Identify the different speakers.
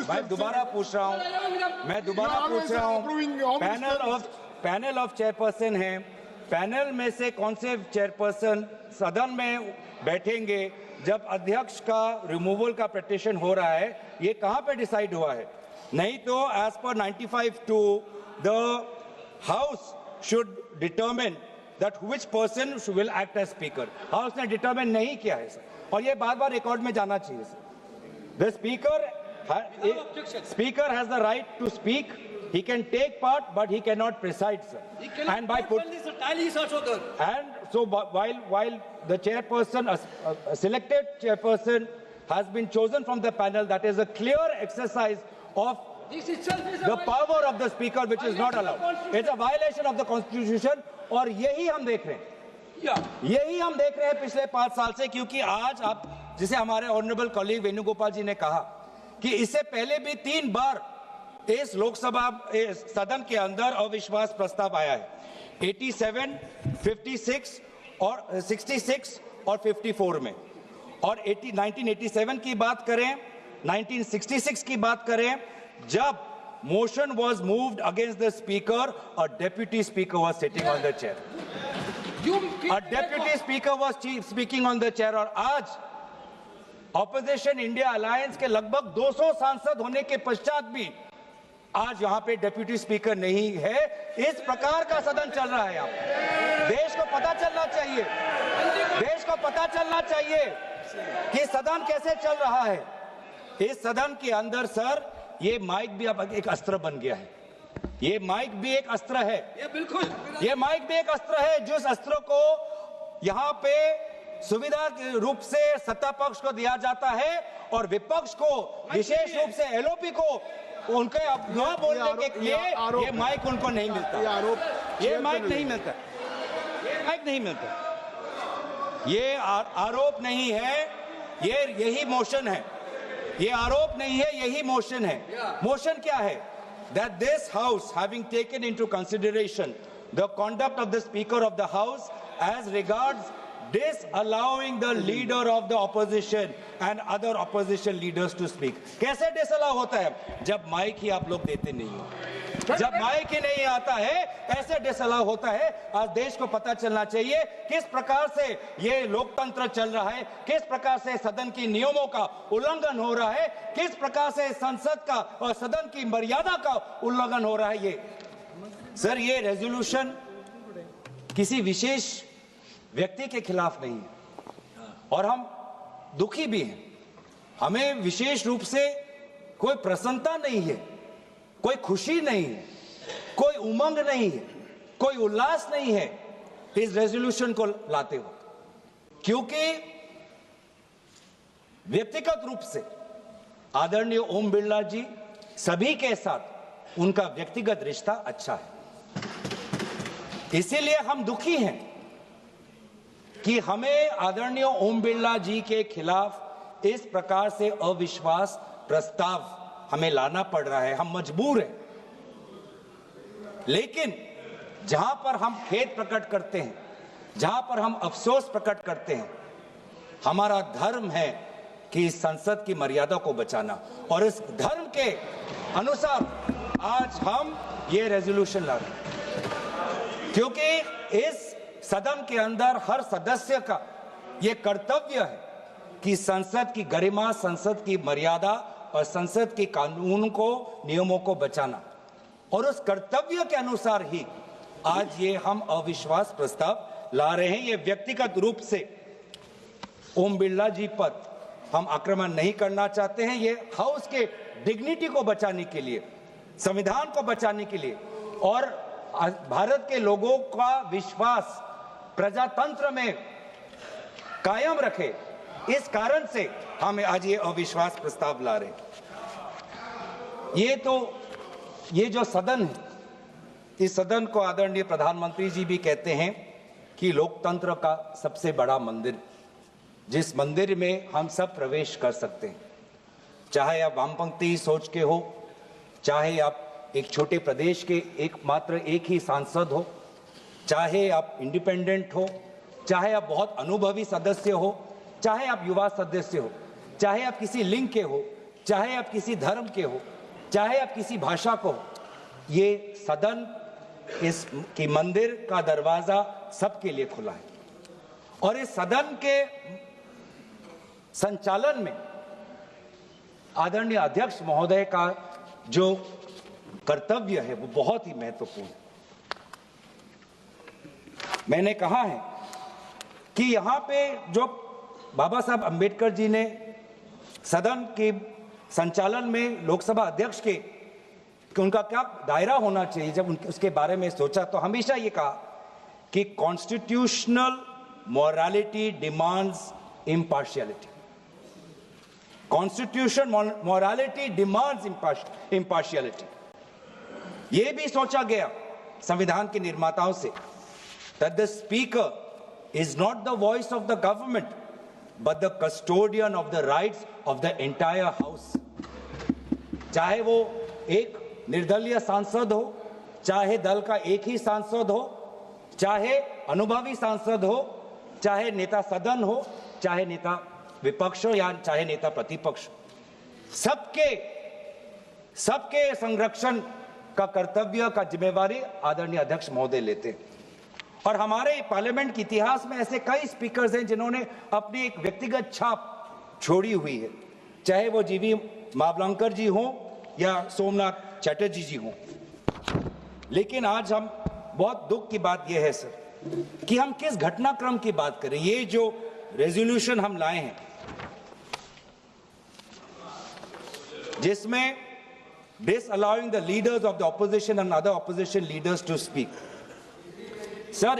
Speaker 1: मैं दोबारा पूछ रहा हूँ पैनल ऑफ चेयरपर्सन है, पैनल में से कौन से चेयरपर्सन सदन में बैठेंगे जब अध्यक्ष का रिमूवल का पिटीशन हो रहा है, ये कहाँ पे डिसाइड हुआ है? नहीं तो एज पर 95(2) the house should determine that which person will act as speaker. House ने डिटरमिन नहीं किया है सर, और ये बार-बार रिकॉर्ड में जाना चाहिए sir. The speaker has the right to speak. He can take part, but he cannot preside, sir. And by and so while the chairperson, a selected chairperson, has been chosen from the panel, that is a clear exercise of the power of the speaker, which is not allowed. It's a violation of the constitution, और यही हम देख रहे हैं, यही हम देख रहे हैं पिछले 5 साल से, क्योंकि आज आप, जिसे हमारे ऑनरेबल कॉलीग वेणुगोपाल जी ने कहा कि इससे पहले भी 3 बार इस लोकसभा सदन के अंदर अविश्वास प्रस्ताव आया है, 87, 56 और 66 और 54 में, और 1987 की बात करें, 1966 की बात करें, जब motion was moved against the speaker, a deputy speaker was sitting on the chair, a deputy speaker was speaking on the chair. और आज ऑपोजिशन इंडिया अलायंस के लगभग 200 सांसद होने के पश्चात भी आज यहां पे डेप्यूटी स्पीकर नहीं है। इस प्रकार का सदन चल रहा है यहाँ। देश को पता चलना चाहिए, देश को पता चलना चाहिए कि सदन कैसे चल रहा है। इस सदन के अंदर सर ये माइक भी अब एक अस्त्र बन गया है, ये माइक भी एक अस्त्र है, ये बिल्कुल, ये माइक भी एक अस्त्र है, जिस अस्त्र को यहाँ पे सुविधा के रूप से सत्ता पक्ष को दिया जाता है और विपक्ष को, विशेष रूप से एलओपी को, उनके अफवाह बोलने के लिए ये माइक उनको नहीं मिलता, ये माइक नहीं मिलता, ये माइक नहीं मिलता, ये आरोप नहीं है, ये यही मोशन है, ये आरोप नहीं है, यही मोशन है। मोशन क्या है? That this house, having taken into consideration the conduct of the speaker of the house as regards disallowing the leader of the opposition and other opposition leaders to speak. कैसे disallow होता है? जब mic ही आप लोग देते नहीं हो, जब माइक ही नहीं आता है, ऐसे डिसअलाउ होता है। आज देश को पता चलना चाहिए किस प्रकार से ये लोकतंत्र चल रहा है, किस प्रकार से सदन की नियमों का उल्लंघन हो रहा है, किस प्रकार से संसद का और सदन की मर्यादा का उल्लंघन हो रहा है। ये सर, ये रेजोल्यूशन किसी विशेष व्यक्ति के खिलाफ नहीं है, और हम दुखी भी हैं। हमें विशेष रूप से कोई प्रसन्नता नहीं है, कोई खुशी नहीं है, कोई उमंग नहीं है, कोई उल्लास नहीं है इस रेजोल्यूशन को लाते हुए, क्योंकि व्यक्तिगत रूप से आदरणीय ओम बिरला जी सभी के साथ उनका व्यक्तिगत रिश्ता अच्छा है। इसीलिए हम दुखी हैं कि हमें आदरणीय ओम बिरला जी के खिलाफ इस प्रकार से अविश्वास प्रस्ताव हमें लाना पड़ रहा है, हम मजबूर हैं। लेकिन जहां पर हम खेद प्रकट करते हैं, जहां पर हम अफसोस प्रकट करते हैं, हमारा धर्म है कि संसद की मर्यादा को बचाना, और इस धर्म के अनुसार आज हम ये रेजोल्यूशन ला रहे हैं, क्योंकि इस सदन के अंदर हर सदस्य का यह कर्तव्य है कि संसद की गरिमा, संसद की मर्यादा और संसद के कानून को, नियमों को बचाना, और उस कर्तव्य के अनुसार ही आज ये हम अविश्वास प्रस्ताव ला रहे हैं। ये व्यक्तिगत रूप से ओम बिरला जी पर हम आक्रमण नहीं करना चाहते हैं, ये हाउस के डिग्निटी को बचाने के लिए, संविधान को बचाने के लिए, और भारत के लोगों का विश्वास प्रजातंत्र में कायम रखे, इस कारण से हम आज ये अविश्वास प्रस्ताव ला रहे हैं। ये जो सदन है, इस सदन को आदरणीय प्रधानमंत्री जी भी कहते हैं कि लोकतंत्र का सबसे बड़ा मंदिर, जिस मंदिर में हम सब प्रवेश कर सकते हैं, चाहे आप वामपंथी सोच के हो, चाहे आप एक छोटे प्रदेश के एकमात्र एक ही सांसद हो, चाहे आप इंडिपेंडेंट हो, चाहे आप बहुत अनुभवी सदस्य हो, चाहे आप युवा सदस्य हो, चाहे आप किसी लिंग के हो, चाहे आप किसी धर्म के हो, चाहे आप किसी भाषा को हो, ये सदन इस की मंदिर का दरवाजा सबके लिए खुला है। और इस सदन के संचालन में आदरणीय अध्यक्ष महोदय का जो कर्तव्य है वो बहुत ही महत्वपूर्ण है। मैंने कहा है कि यहां पे जो बाबा साहब अंबेडकर जी ने सदन के संचालन में लोकसभा अध्यक्ष के कि उनका क्या दायरा होना चाहिए, जब उसके बारे में सोचा तो हमेशा ये कहा कि constitutional morality demands impartiality. Constitution morality demands impartiality. ये भी सोचा गया संविधान के निर्माताओं से that the speaker is not the voice of the government but the custodian of the rights of the entire house। चाहे वो एक निर्दलीय सांसद हो, चाहे दल का एक ही सांसद हो, चाहे अनुभवी सांसद हो, चाहे नेता सदन हो, चाहे नेता विपक्ष हो या चाहे नेता प्रतिपक्ष, सबके संरक्षण का कर्तव्य का जिम्मेवारी आदरणीय अध्यक्ष महोदय लेते हैं। और हमारे पार्लियामेंट के इतिहास में ऐसे कई स्पीकर्स हैं जिन्होंने अपनी एक व्यक्तिगत छाप छोड़ी हुई है, चाहे वो जीवी मावलंकर जी हों या सोमनाथ चटर्जी जी हों। लेकिन आज हम बहुत दुख की बात यह है सर कि हम किस घटनाक्रम की बात करें। ये जो रेजोल्यूशन हम लाए हैं जिसमें disallowing the leaders of the opposition and other opposition leaders to speak, sir,